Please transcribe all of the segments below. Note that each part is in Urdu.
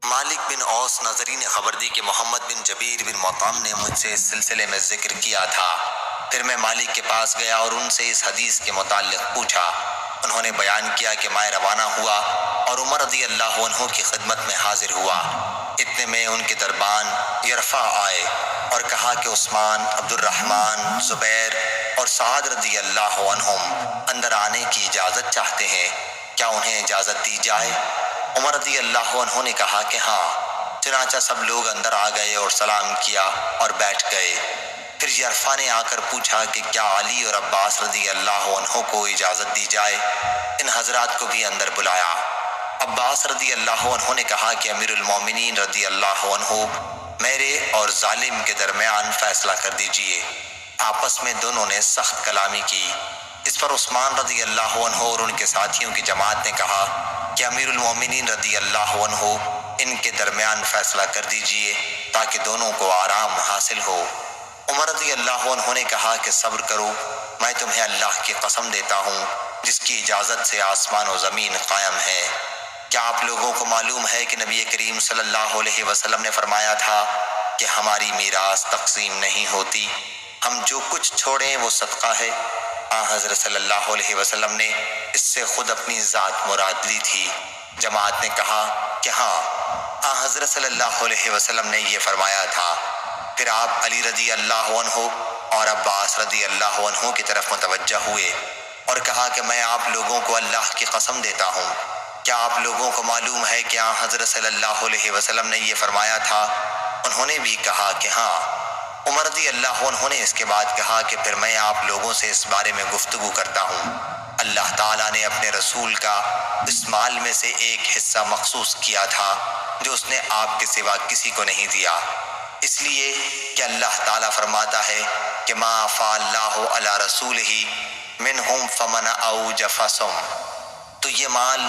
مالک بن اوس نظری نے خبر دی کہ محمد بن جبیر بن مطعم نے مجھ سے اس سلسلے میں ذکر کیا تھا۔ پھر میں مالک کے پاس گیا اور ان سے اس حدیث کے متعلق پوچھا۔ انہوں نے بیان کیا کہ میں روانہ ہوا اور عمر رضی اللہ عنہ کی خدمت میں حاضر ہوا۔ اتنے میں ان کے دربان یرفع آئے اور کہا کہ عثمان، عبد الرحمن، زبیر اور سعد رضی اللہ عنہم اندر آنے کی اجازت چاہتے ہیں، کیا انہیں اجازت دی جائے؟ عمر رضی اللہ عنہ نے کہا کہ ہاں۔ چنانچہ سب لوگ اندر آ گئے اور سلام کیا اور بیٹھ گئے۔ پھر یرفع نے آ کر پوچھا کہ کیا علی اور عباس رضی اللہ عنہ کو اجازت دی جائے؟ ان حضرات کو بھی اندر بلایا۔ عباس رضی اللہ عنہ نے کہا کہ امیر المومنین رضی اللہ عنہ میرے اور ظالم کے درمیان فیصلہ کر دیجئے۔ آپس میں دونوں نے سخت کلامی کی۔ اس پر عثمان رضی اللہ عنہ اور ان کے ساتھیوں کی جماعت نے کہا کہ امیر المومنین رضی اللہ عنہ ان کے درمیان فیصلہ کر دیجئے تاکہ دونوں کو آرام حاصل ہو۔ عمر رضی اللہ عنہ نے کہا کہ صبر کرو، میں تمہیں اللہ کی قسم دیتا ہوں جس کی اجازت سے آسمان و زمین قائم ہے۔ کیا آپ لوگوں کو معلوم ہے کہ نبی کریم صلی اللہ علیہ وسلم نے فرمایا تھا کہ ہماری میراث تقسیم نہیں ہوتی، ہم جو کچھ چھوڑیں وہ صدقہ ہے؟ حضرت صلی اللہ علیہ وسلم نے اس سے خود اپنی ذات مراد لی تھی۔ جماعت نے کہا کہ ہاں، حضرت صلی اللہ علیہ وسلم نے یہ فرمایا تھا۔ پھر آپ علی رضی اللہ عنہ اور عباس رضی اللہ عنہ کی طرف متوجہ ہوئے اور کہا کہ میں آپ لوگوں کو اللہ کی قسم دیتا ہوں، کیا آپ لوگوں کو معلوم ہے کہ حضرت صلی اللہ علیہ وسلم نے یہ فرمایا تھا؟ انہوں نے بھی کہا کہ ہاں۔ عمر رضی اللہ عنہ نے اس کے بعد کہا کہ پھر میں آپ لوگوں سے اس بارے میں گفتگو کرتا ہوں۔ اللہ تعالیٰ نے اپنے رسول کا اس مال میں سے ایک حصہ مخصوص کیا تھا جو اس نے آپ کے سوا کسی کو نہیں دیا، اس لیے کہ اللہ تعالیٰ فرماتا ہے کہ ما افاء اللہ علی رسولہ منہم فمن اوجف صم، تو یہ مال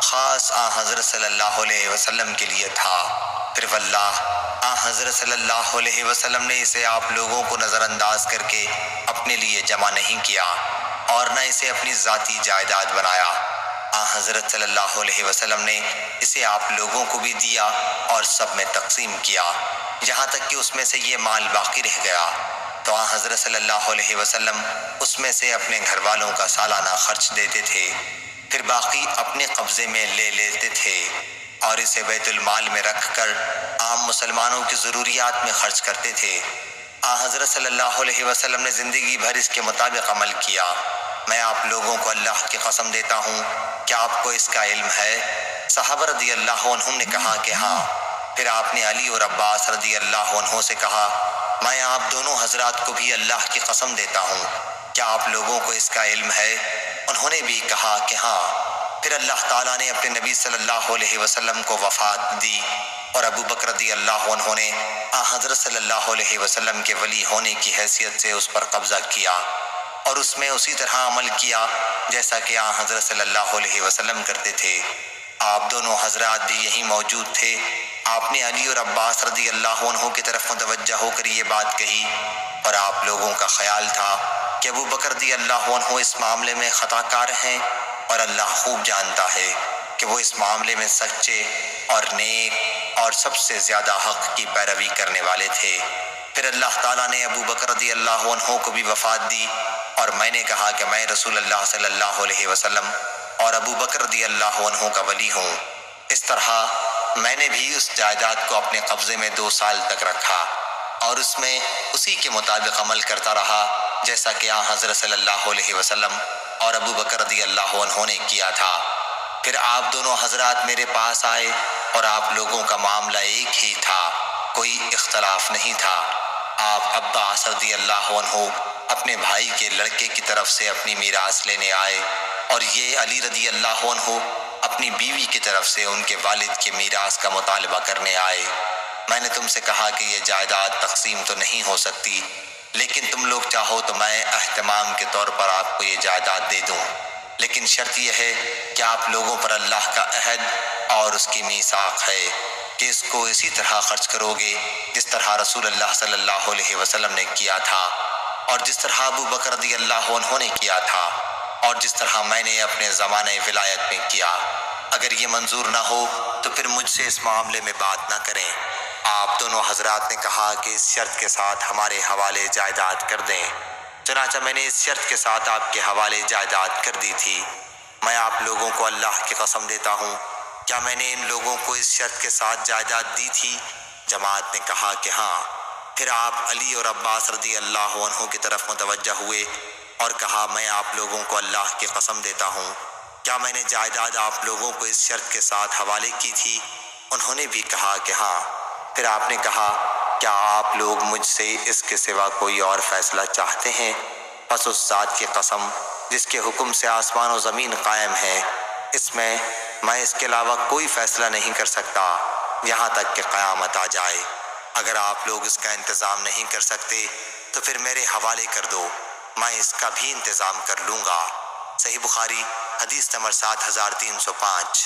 خاص حضرت صلی اللہ علیہ وسلم کے لیے تھا۔ پھر واللہ حضرت صلی اللہ علیہ وسلم نے اسے آپ لوگوں کو نظر انداز کر کے اپنے لیے جمع نہیں کیا اور نہ اسے اپنی ذاتی جائیداد بنایا۔ حضرت صلی اللہ علیہ وسلم نے اسے آپ لوگوں کو بھی دیا اور سب میں تقسیم کیا، یہاں تک کہ اس میں سے یہ مال باقی رہ گیا تو حضرت صلی اللہ علیہ وسلم اس میں سے اپنے گھر والوں کا سالانہ خرچ دیتے تھے، پھر باقی اپنے قبضے میں لے لیتے تھے اور اسے بیت المال میں رکھ کر عام مسلمانوں کی ضروریات میں خرچ کرتے تھے۔ حضرت صلی اللہ علیہ وسلم نے زندگی بھر اس کے مطابق عمل کیا۔ میں آپ لوگوں کو اللہ کی قسم دیتا ہوں، کیا آپ کو اس کا علم ہے؟ صحابہ رضی اللہ عنہم نے کہا کہ ہاں۔ پھر آپ نے علی اور عباس رضی اللہ عنہ سے کہا، میں آپ دونوں حضرات کو بھی اللہ کی قسم دیتا ہوں، کیا آپ لوگوں کو اس کا علم ہے؟ انہوں نے بھی کہا کہ ہاں۔ پھر اللہ تعالیٰ نے اپنے نبی صلی اللہ علیہ وسلم کو وفات دی اور ابو بکر رضی اللہ عنہ نے حضرت صلی اللہ علیہ وسلم کے ولی ہونے کی حیثیت سے اس پر قبضہ کیا اور اس میں اسی طرح عمل کیا جیسا کہ حضرت صلی اللہ علیہ وسلم کرتے تھے۔ آپ دونوں حضرات بھی یہیں موجود تھے۔ آپ نے علی اور عباس رضی اللہ عنہ کی طرف متوجہ ہو کر یہ بات کہی اور آپ لوگوں کا خیال تھا کہ ابو بکر رضی اللہ عنہ اس معاملے میں خطا کار ہیں اور اللہ خوب جانتا ہے کہ وہ اس معاملے میں سچے اور نیک اور سب سے زیادہ حق کی پیروی کرنے والے تھے۔ پھر اللہ تعالیٰ نے ابو بکر رضی اللہ عنہ کو بھی وفات دی اور میں نے کہا کہ میں رسول اللہ صلی اللہ علیہ وسلم اور ابو بکر رضی اللہ عنہ کا ولی ہوں۔ اس طرح میں نے بھی اس جائیداد کو اپنے قبضے میں 2 سال تک رکھا اور اس میں اسی کے مطابق عمل کرتا رہا جیسا کہ حضرت صلی اللہ علیہ وسلم اور ابو بکر رضی اللہ عنہ نے کیا تھا۔ پھر آپ دونوں حضرات میرے پاس آئے اور آپ لوگوں کا معاملہ ایک ہی تھا، کوئی اختلاف نہیں تھا۔ آپ عباس رضی اللہ عنہ اپنے بھائی کے لڑکے کی طرف سے اپنی میراث لینے آئے اور یہ علی رضی اللہ عنہ اپنی بیوی کی طرف سے ان کے والد کی میراث کا مطالبہ کرنے آئے۔ میں نے تم سے کہا کہ یہ جائیداد تقسیم تو نہیں ہو سکتی، لیکن تم لوگ چاہو تو میں اہتمام کے طور پر آپ کو یہ جائیداد دے دوں، لیکن شرط یہ ہے کہ آپ لوگوں پر اللہ کا عہد اور اس کی میثاق ہے کہ اس کو اسی طرح خرچ کرو گے جس طرح رسول اللہ صلی اللہ علیہ وسلم نے کیا تھا، اور جس طرح ابو بکر رضی اللہ عنہ نے کیا تھا، اور جس طرح میں نے اپنے زمانۂ ولایت میں کیا۔ اگر یہ منظور نہ ہو تو پھر مجھ سے اس معاملے میں بات نہ کریں۔ آپ دونوں حضرات نے کہا کہ اس شرط کے ساتھ ہمارے حوالے جائیداد کر دیں۔ چنانچہ میں نے اس شرط کے ساتھ آپ کے حوالے جائیداد کر دی تھی۔ میں آپ لوگوں کو اللہ کی قسم دیتا ہوں، کیا میں نے ان لوگوں کو اس شرط کے ساتھ جائیداد دی تھی؟ جماعت نے کہا کہ ہاں۔ پھر آپ علی اور عباس رضی اللہ عنہ کی طرف متوجہ ہوئے اور کہا، میں آپ لوگوں کو اللہ کی قسم دیتا ہوں، کیا میں نے جائیداد آپ لوگوں کو اس شرط کے ساتھ حوالے کی تھی؟ انہوں نے بھی کہا کہ ہاں۔ پھر آپ نے کہا، کیا آپ لوگ مجھ سے اس کے سوا کوئی اور فیصلہ چاہتے ہیں؟ پس اس ذات کی قسم جس کے حکم سے آسمان و زمین قائم ہے، اس میں اس کے علاوہ کوئی فیصلہ نہیں کر سکتا یہاں تک کہ قیامت آ جائے۔ اگر آپ لوگ اس کا انتظام نہیں کر سکتے تو پھر میرے حوالے کر دو، میں اس کا بھی انتظام کر لوں گا۔ صحیح بخاری حدیث نمبر 7305۔